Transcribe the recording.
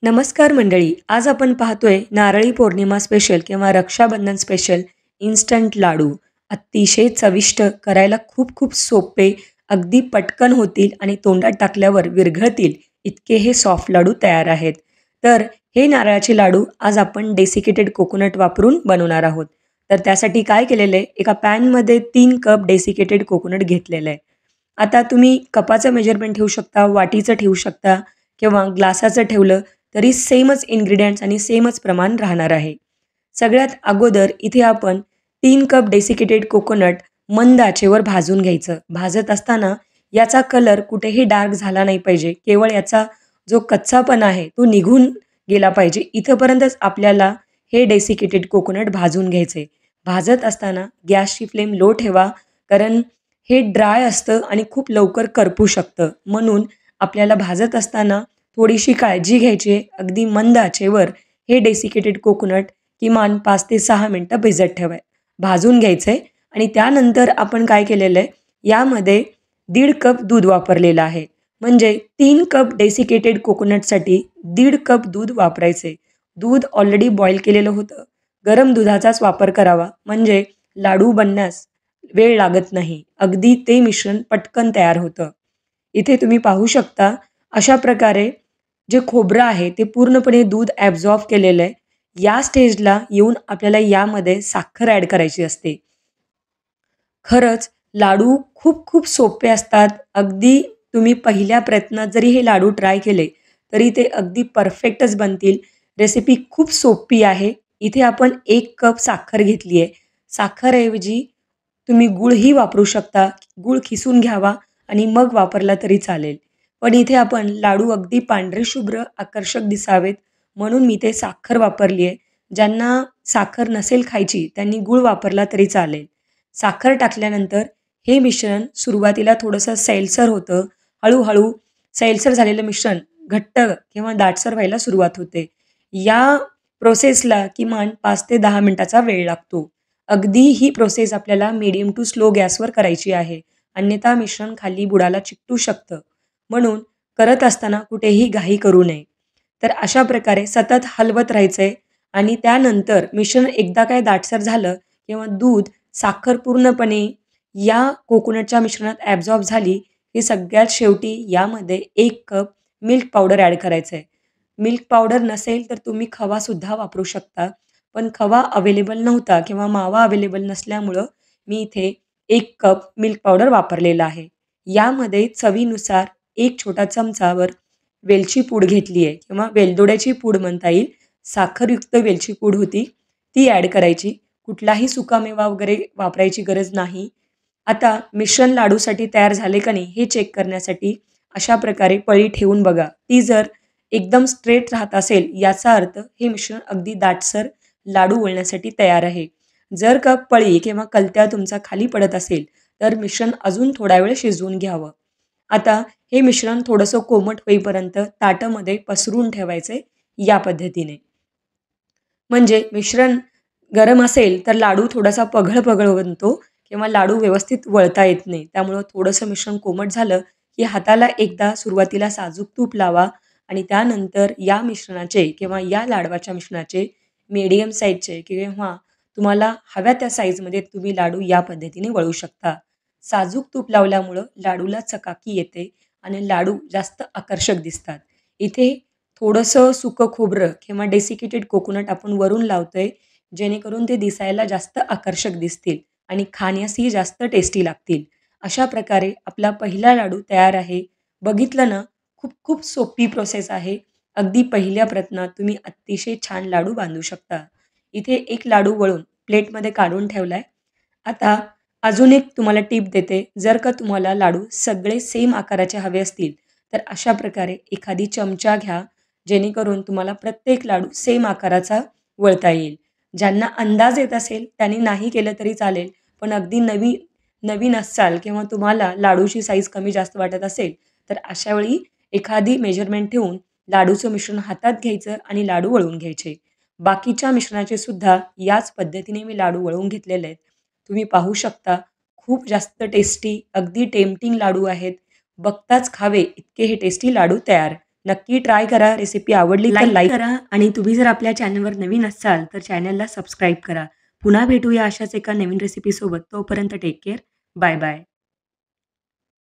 नमस्कार मंडळी. आज आपण पाहतोय नारळी पौर्णिमा स्पेशल किंवा रक्षाबंधन स्पेशल इन्स्टंट लाडू. अतिशय चविष्ट, करायला खूप खूप सोपे, अगदी पटकन होतील आणि तोंडात टाकल्यावर विरघळतील इतके हे सॉफ्ट लाडू तयार आहेत. तर हे नारळाचे लाडू आज आपण डेसिकेटेड कोकोनट वापरून बनवणार आहोत. तर त्यासाठी काय केलेलं आहे, एका पॅनमध्ये 3 कप डेसिकेटेड कोकोनट घेतलेलं आहे. आता तुम्ही कपाचं मेजरमेंट ठेवू शकता, वाटीचं ठेवू शकता किंवा ग्लासाचं ठेवलं तरी सेमच इन्ग्रीडियंट्स आणि सेमच प्रमाण राहणार आहे. सगळ्यात अगोदर इथे आपण 3 कप डेसिकेटेड कोकोनट मंद आचेवर भाजून घ्यायचं. भाजत असताना याचा कलर कुठेही डार्क झाला नाही पाहिजे. केवळ याचा जो कच्चापणा आहे तो निघून गेला पाहिजे. इथपर्यंतच आपल्याला हे डेसिकेटेड कोकोनट भाजून घ्यायचे. भाजत असताना गॅसची फ्लेम लो ठेवा, कारण हे ड्राय असतं आणि खूप लवकर करपू शकतं. म्हणून आपल्याला भाजत असताना थोडीशी काळजी घ्यायची आहे. अगदी मंद आचेवर हे डेसिकेटेड कोकोनट किमान 5 ते 6 मिनटं भिजत भाजून घ्यायचं आहे. आणि त्यानंतर आपण काय केलेलं आहे, यामध्ये 1.5 कप दूध वापरलेलं आहे. म्हणजे 3 कप डेसिकेटेड कोकोनटसाठी 1.5 कप दूध वापरायचे. दूध ऑलरेडी बॉईल केलेलं होतं. गरम दुधाचाच वापर करावा, म्हणजे लाडू बनण्यास वेळ लागत नाही. अगदी ते मिश्रण पटकन तयार होतं. इथे तुम्ही पाहू शकता, अशा प्रकारे जे खोबरं आहे ते पूर्णपणे दूध ॲब्झॉर्ब केलेलं आहे. या स्टेजला येऊन आपल्याला यामध्ये साखर ॲड करायची असते. खरंच लाडू खूप खूप सोपे असतात. अगदी तुम्ही पहिल्या प्रयत्नात जरी हे लाडू ट्राय केले, तरी ते अगदी परफेक्टच बनतील. रेसिपी खूप सोपी आहे. इथे आपण 1 कप साखर घेतली आहे. साखरऐवजी तुम्ही गूळही वापरू शकता. गूळ खिसून घ्यावा आणि मग वापरला तरी चालेल. पण इथे आपण लाडू अगदी पांढरे शुभ्र आकर्षक दिसावेत म्हणून मी ते साखर वापरली आहे. ज्यांना साखर नसेल खायची त्यांनी गूळ वापरला तरी चालेल. साखर टाकल्यानंतर हे मिश्रण सुरुवातीला थोडंसं सैलसर होतं. हळूहळू सैलसर झालेलं मिश्रण घट्ट किंवा दाटसर व्हायला सुरुवात होते. या प्रोसेसला किमान 5 ते 10 मिनिटाचा वेळ लागतो. अगदी ही प्रोसेस आपल्याला मीडियम टू स्लो गॅसवर करायची आहे. अन्यथा मिश्रण खाली बुडाला चिकटू शकतं. म्हणून करत असताना कुठेही घाई करू नये. तर अशा प्रकारे सतत हलवत राहायचंय आणि त्यानंतर मिश्रण एकदा काय दाटसर झालं किंवा दूध, साखर पूर्णपणे या कोकोनटच्या मिश्रणात ॲब्झॉर्ब झाली, की सगळ्यात शेवटी यामध्ये 1 कप मिल्क पावडर ॲड करायचं आहे. मिल्क पावडर नसेल तर तुम्ही खवासुद्धा वापरू शकता. पण खवा अवेलेबल नव्हता किंवा मावा अवेलेबल नसल्यामुळं मी इथे 1 कप मिल्क पावडर वापरलेला आहे. यामध्ये चवीनुसार 1 छोटा चमचाभर वेलची पूड घेतली आहे किंवा वेलदोड्याची पूड म्हणता येईल. साखरयुक्त वेलची पूड होती, ती ॲड करायची. कुठलाही सुकामेवा वगैरे वापरायची गरज नाही. आता मिश्रण लाडूसाठी तयार झाले का नाही हे चेक करण्यासाठी अशा प्रकारे पळी ठेवून बघा. ती जर एकदम स्ट्रेट राहत असेल, याचा अर्थ हे मिश्रण अगदी दाटसर लाडू वळण्यासाठी तयार आहे. जर का पळी किंवा कलत्या तुमचा खाली पडत असेल, तर मिश्रण अजून थोडा वेळ शिजवून घ्यावं. आता हे मिश्रण थोडंसं कोमट होईपर्यंत ताटामध्ये पसरून ठेवायचे या पद्धतीने. म्हणजे मिश्रण गरम असेल तर लाडू थोडासा पघळ-पघळ बनतो किंवा लाडू व्यवस्थित वळता येत नाही. त्यामुळं थोडंसं मिश्रण कोमट झालं, की हाताला एकदा सुरुवातीला साजूक तूप लावा आणि त्यानंतर या मिश्रणाचे किंवा या लाडवाच्या मिश्रणाचे मीडियम साईजचे किंवा तुम्हाला हव्या त्या साईजमध्ये तुम्ही लाडू या पद्धतीने वळू शकता. साजूक तूप लावल्यामुळं लाडूला चकाकी येते आणि लाडू जास्त आकर्षक दिसतात. इथे थोडंसं सुकं खोबरं किंवा डेसिकेटेड कोकोनट आपण वरून लावतोय, जेणेकरून ते दिसायला जास्त आकर्षक दिसतील आणि खाण्यासही जास्त टेस्टी लागतील. अशा प्रकारे आपला पहिला लाडू तयार आहे. बघितलं ना, खूप खूप सोपी प्रोसेस आहे. अगदी पहिल्या प्रयत्नात तुम्ही अतिशय छान लाडू बांधू शकता. इथे एक लाडू वळून प्लेटमध्ये काढून ठेवलाय. आता अजून एक तुम्हाला टिप देते. जर का तुम्हाला लाडू सगळे सेम आकाराचे हवे असतील, तर अशा प्रकारे एखादी चमचा घ्या, जेणेकरून तुम्हाला प्रत्येक लाडू सेम आकाराचा वळता येईल. ज्यांना अंदाज येत असेल त्यांनी नाही केलं तरी चालेल. पण अगदी नवीन असाल किंवा तुम्हाला लाडूची साईज कमी जास्त वाटत असेल, तर अशा वेळी एखादी मेजरमेंट ठेवून लाडूचं मिश्रण हातात घ्यायचं आणि लाडू वळवून घ्यायचे. बाकीच्या मिश्रणाचे सुद्धा याच पद्धतीने मी लाडू वळवून घेतलेले आहेत. तुम्ही पाहू शकता, खूप जास्त टेस्टी, अगदी टेम्प्टिंग लाडू आहेत. बघताच खावे इतके हे टेस्टी लाडू तयार. नक्की ट्राय करा. रेसिपी आवडली तर लाईक करा आणि तुम्ही जर आपल्या चॅनलवर नवीन असाल तर चॅनलला सबस्क्राईब करा. पुन्हा भेटूया अशाच एका नवीन रेसिपीसोबत. तोपर्यंत टेक केअर. Bye bye.